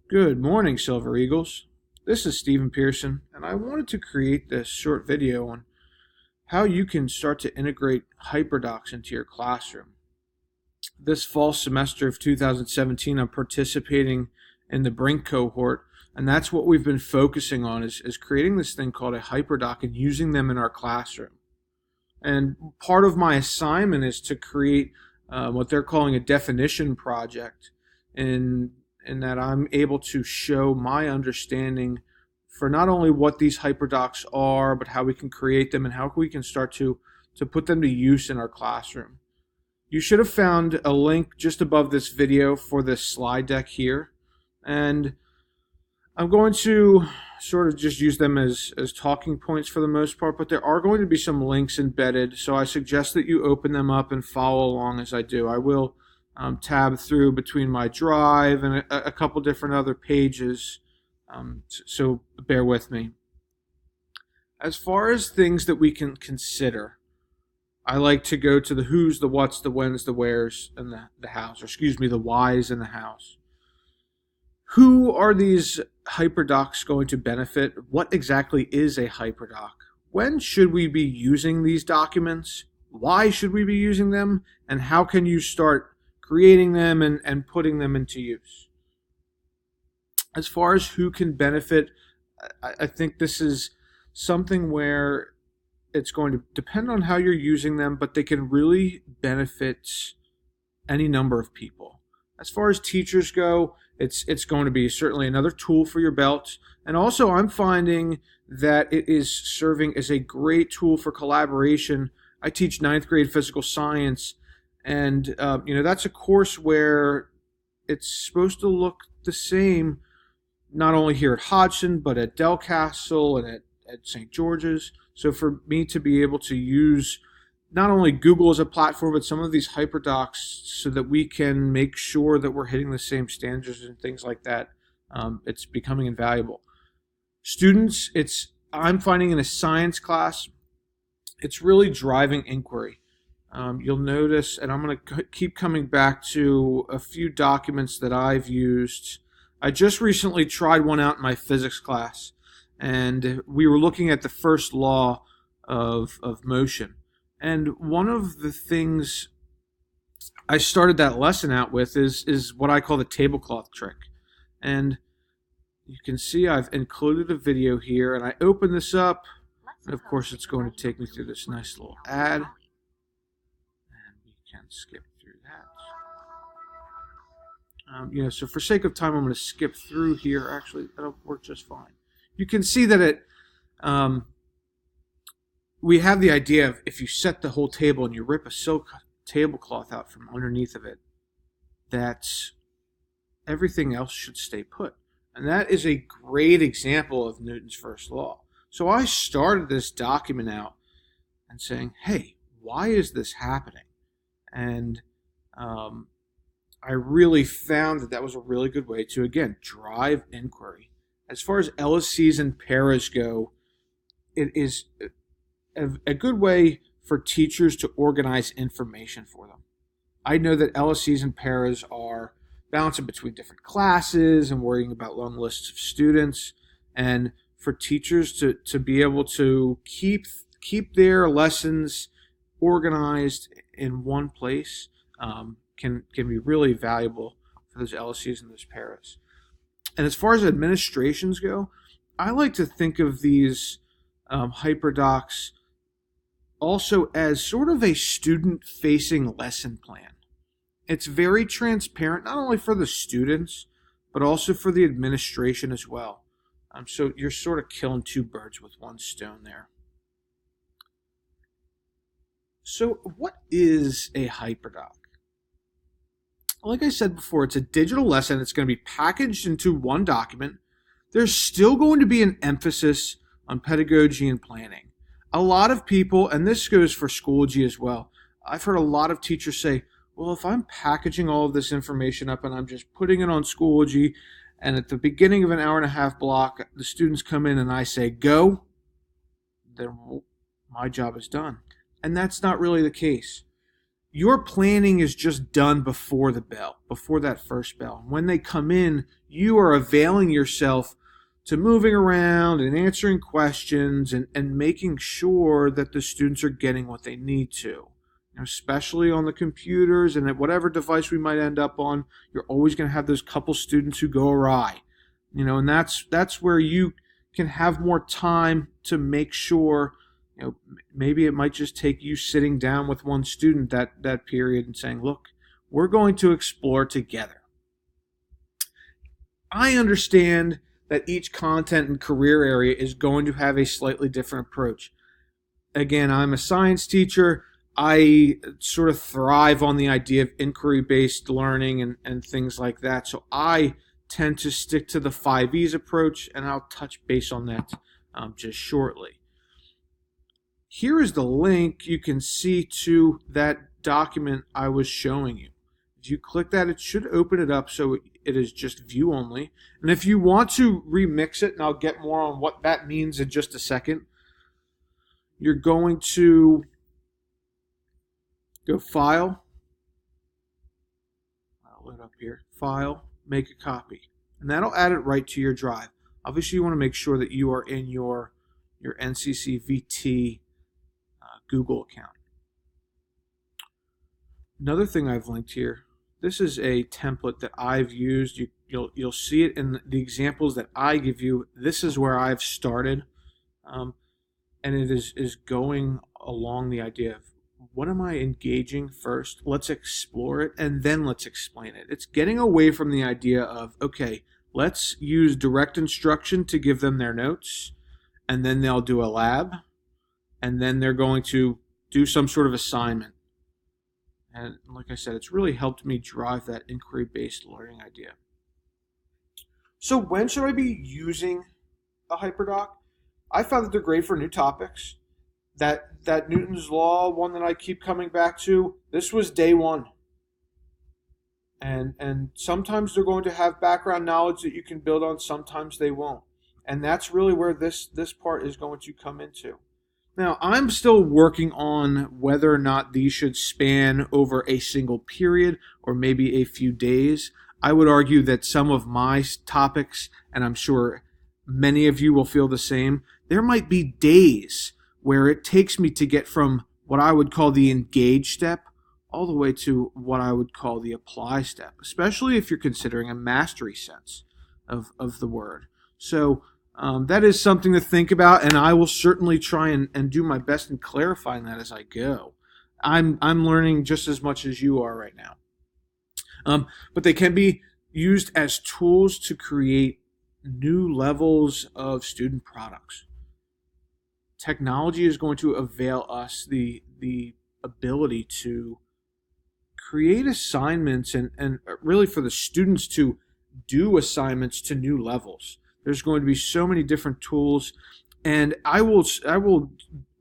Good morning, Silver Eagles. This is Stephen Pearson, and I wanted to create this short video on how you can start to integrate Hyperdocs into your classroom. This fall semester of 2017, I'm participating in the Brink cohort, and that's what we've been focusing on is creating this thing called a Hyperdoc and using them in our classroom. And part of my assignment is to create what they're calling a definition project in that I'm able to show my understanding for not only what these hyperdocs are, but how we can create them and how we can start to put them to use in our classroom. You should have found a link just above this video for this slide deck here. And I'm going to sort of just use them as talking points for the most part, but there are going to be some links embedded, so I suggest that you open them up and follow along as I do. I will tab through between my drive and a couple different other pages, so bear with me. As far as things that we can consider, I like to go to the who's, the what's, the when's, the where's, and the how's, or excuse me, the why's and the how's. Who are these hyperdocs going to benefit? What exactly is a hyperdoc? When should we be using these documents? Why should we be using them? And how can you start creating them and putting them into use? As far as who can benefit, I think this is something where it's going to depend on how you're using them, but they can really benefit any number of people. As far as teachers go, it's going to be certainly another tool for your belt. And also I'm finding that it is serving as a great tool for collaboration. I teach 9th grade physical science, and that's a course where it's supposed to look the same, not only here at Hodgson, but at Delcastle and at St. George's. So for me to be able to use not only Google as a platform, but some of these hyperdocs so that we can make sure that we're hitting the same standards and things like that, it's becoming invaluable. Students, I'm finding in a science class, it's really driving inquiry. You'll notice, and I'm going to keep coming back to a few documents that I've used. I just recently tried one out in my physics class, and we were looking at the first law of motion. And one of the things I started that lesson out with is what I call the tablecloth trick. And you can see I've included a video here, and I open this up, and of course it's going to take me through this nice little ad. Can skip through that. So for sake of time, I'm going to skip through here. Actually, that'll work just fine. You can see that we have the idea of if you set the whole table and you rip a silk tablecloth out from underneath of it, that everything else should stay put. And that is a great example of Newton's first law. So I started this document out and saying, hey, why is this happening? And I really found that was a really good way to, again, drive inquiry. As far as LSCs and paras go, it is a good way for teachers to organize information for them. I know that LSCs and paras are balancing between different classes and worrying about long lists of students. And for teachers to be able to keep their lessons organized in one place can be really valuable for those LSCs and those paras. And as far as administrations go, I like to think of these hyperdocs also as sort of a student-facing lesson plan. It's very transparent, not only for the students, but also for the administration as well. So you're sort of killing two birds with one stone there. So what is a hyperdoc? Like I said before, it's a digital lesson. It's going to be packaged into one document. There's still going to be an emphasis on pedagogy and planning. A lot of people, and this goes for Schoology as well, I've heard a lot of teachers say, well, if I'm packaging all of this information up and I'm just putting it on Schoology, and at the beginning of an hour and a half block, the students come in and I say, go, then my job is done. And that's not really the case. your planning is just done before the bell, before that first bell. When they come in, you are availing yourself to moving around and answering questions and making sure that the students are getting what they need to. Especially on the computers and at whatever device we might end up on, you're always going to have those couple students who go awry. And that's where you can have more time to make sure, maybe it might just take you sitting down with one student that period and saying, look, we're going to explore together. I understand that each content and career area is going to have a slightly different approach. Again, I'm a science teacher. I sort of thrive on the idea of inquiry-based learning and things like that. So I tend to stick to the 5Es approach, and I'll touch base on that just shortly. Here is the link you can see to that document I was showing you. If you click that, it should open it up so it is just view only. And if you want to remix it, and I'll get more on what that means in just a second, you're going to go File, I'll load up here, File, Make a Copy. And that'll add it right to your drive. Obviously, you want to make sure that you are in your NCCVT Google account. Another thing I've linked here, this is a template that I've used. You'll see it in the examples that I give you. This is where I've started, and it is going along the idea of, what am I engaging first? Let's explore it, and then let's explain it. It's getting away from the idea of, okay, let's use direct instruction to give them their notes, and then they'll do a lab, and then they're going to do some sort of assignment. And like I said, it's really helped me drive that inquiry-based learning idea. So when should I be using a Hyperdoc? I found that they're great for new topics. That Newton's Law one that I keep coming back to, this was day one. And sometimes they're going to have background knowledge that you can build on, sometimes they won't. And that's really where this part is going to come into. Now, I'm still working on whether or not these should span over a single period or maybe a few days. I would argue that some of my topics, and I'm sure many of you will feel the same, there might be days where it takes me to get from what I would call the engage step all the way to what I would call the apply step, especially if you're considering a mastery sense of the word. So that is something to think about, and I will certainly try and do my best in clarifying that as I go. I'm learning just as much as you are right now. But they can be used as tools to create new levels of student products. Technology is going to avail us the ability to create assignments and really for the students to do assignments to new levels. There's going to be so many different tools, and I will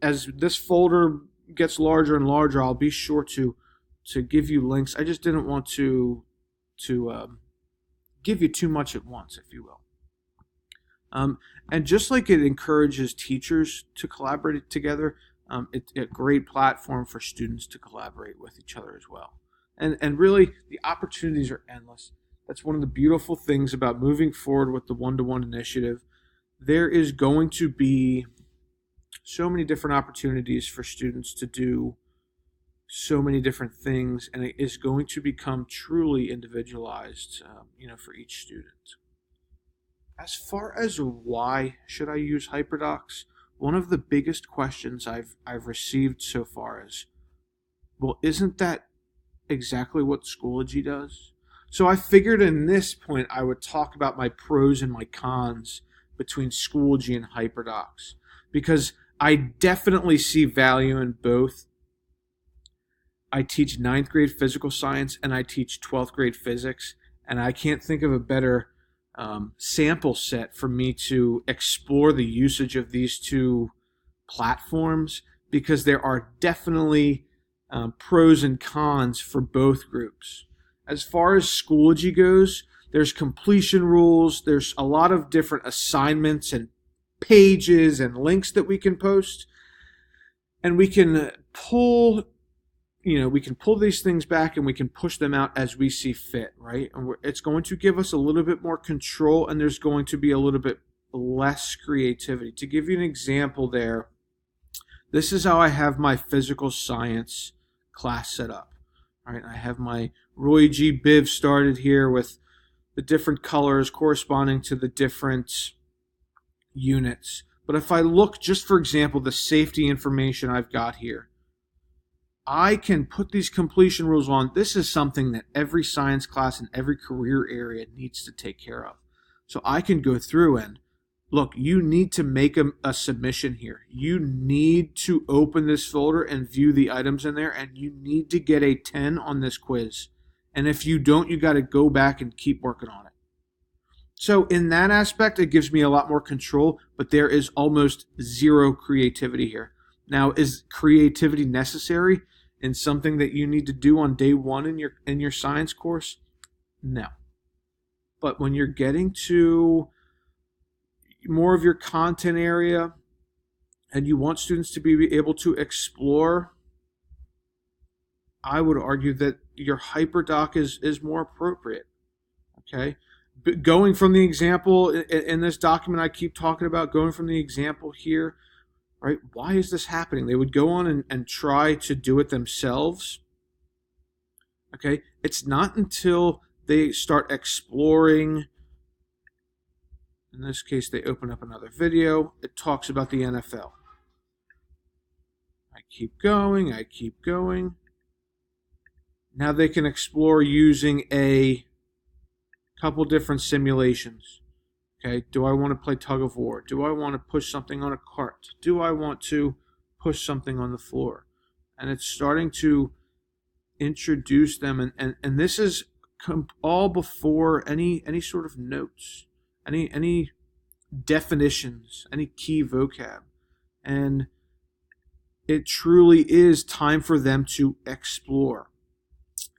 as this folder gets larger and larger, I'll be sure to give you links. I just didn't want to give you too much at once, if you will. And just like it encourages teachers to collaborate together, it's a great platform for students to collaborate with each other as well. And really, the opportunities are endless. That's one of the beautiful things about moving forward with the one-to-one initiative. There is going to be so many different opportunities for students to do so many different things, and it is going to become truly individualized, for each student. As far as why should I use Hyperdocs, one of the biggest questions I've received so far is, well, isn't that exactly what Schoology does? So I figured in this point I would talk about my pros and my cons between Schoology and Hyperdocs, because I definitely see value in both. I teach 9th grade physical science and I teach 12th grade physics, and I can't think of a better sample set for me to explore the usage of these two platforms, because there are definitely pros and cons for both groups. As far as Schoology goes, there's completion rules, there's a lot of different assignments and pages and links that we can post, and we can pull we can pull these things back and we can push them out as we see fit, right? And it's going to give us a little bit more control, and there's going to be a little bit less creativity. To give you an example there, this is how I have my physical science class set up. All right, I have my Roy G. Biv started here with the different colors corresponding to the different units. But if I look, just for example, the safety information I've got here, I can put these completion rules on. This is something that every science class in every career area needs to take care of. So I can go through and, look, you need to make a submission here. You need to open this folder and view the items in there, and you need to get a 10 on this quiz. And if you don't, you got to go back and keep working on it. So in that aspect, it gives me a lot more control, but there is almost zero creativity here. Now, is creativity necessary in something that you need to do on day one in your science course? No. But when you're getting to more of your content area and you want students to be able to explore, I would argue that your Hyperdoc is more appropriate. Okay? But going from the example in this document I keep talking about, going from the example here, right? Why is this happening? They would go on and try to do it themselves. Okay? It's not until they start exploring. In this case, they open up another video. It talks about the NFL. I keep going. I keep going. Now they can explore using a couple different simulations. Okay, do I want to play tug of war? Do I want to push something on a cart? Do I want to push something on the floor? And it's starting to introduce them, and this is all before any sort of notes, any definitions, any key vocab. And it truly is time for them to explore.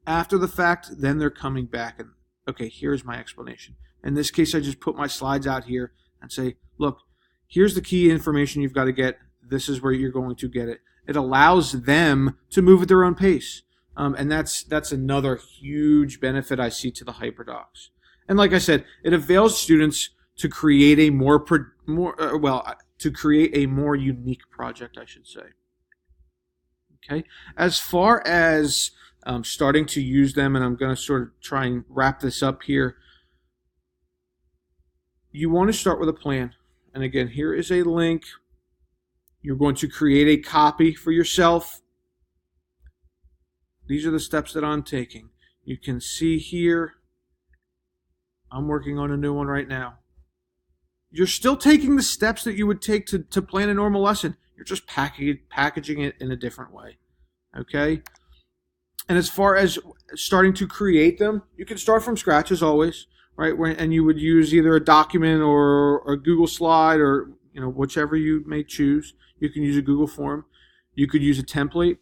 After the fact, then they're coming back and, okay, here's my explanation. In this case, I just put my slides out here and say, look, here's the key information you've got to get. This is where you're going to get it. It allows them to move at their own pace. And that's another huge benefit I see to the Hyperdocs. And like I said, it avails students to create a more unique project, I should say. Okay. As far as starting to use them, and I'm going to sort of try and wrap this up here, you want to start with a plan. And again, here is a link. You're going to create a copy for yourself. These are the steps that I'm taking. You can see here, I'm working on a new one right now. You're still taking the steps that you would take to plan a normal lesson. You're just packaging it in a different way. Okay? And as far as starting to create them, you can start from scratch as always, right? And you would use either a document or a Google slide, or whichever you may choose. You can use a Google form. You could use a template.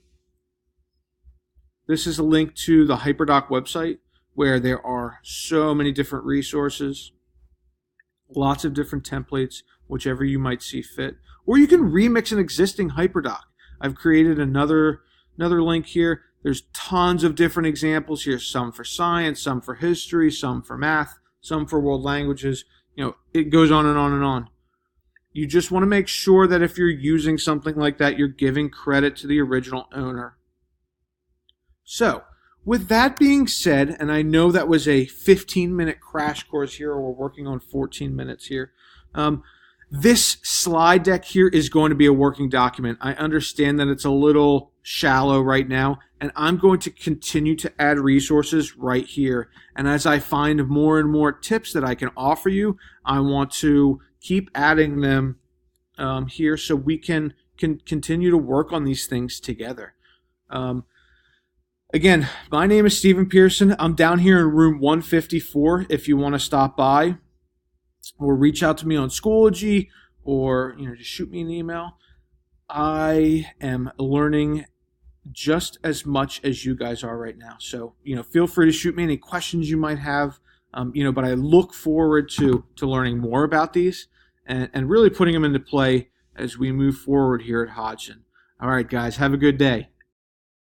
This is a link to the Hyperdoc website where there are so many different resources, lots of different templates, whichever you might see fit. Or you can remix an existing Hyperdoc. I've created another link here. There's tons of different examples here, some for science, some for history, some for math, some for world languages. It goes on and on and on. You just want to make sure that if you're using something like that, you're giving credit to the original owner. So, with that being said, and I know that was a 15-minute crash course here, or we're working on 14 minutes here. This slide deck here is going to be a working document. I understand that it's a little shallow right now, and I'm going to continue to add resources right here. And as I find more and more tips that I can offer you, I want to keep adding them here so we can continue to work on these things together. Again, my name is Stephen Pearson. I'm down here in room 154 if you want to stop by, or reach out to me on Schoology, or just shoot me an email. I am learning just as much as you guys are right now. So, feel free to shoot me any questions you might have. But I look forward to learning more about these and really putting them into play as we move forward here at Hodgson. All right, guys, have a good day.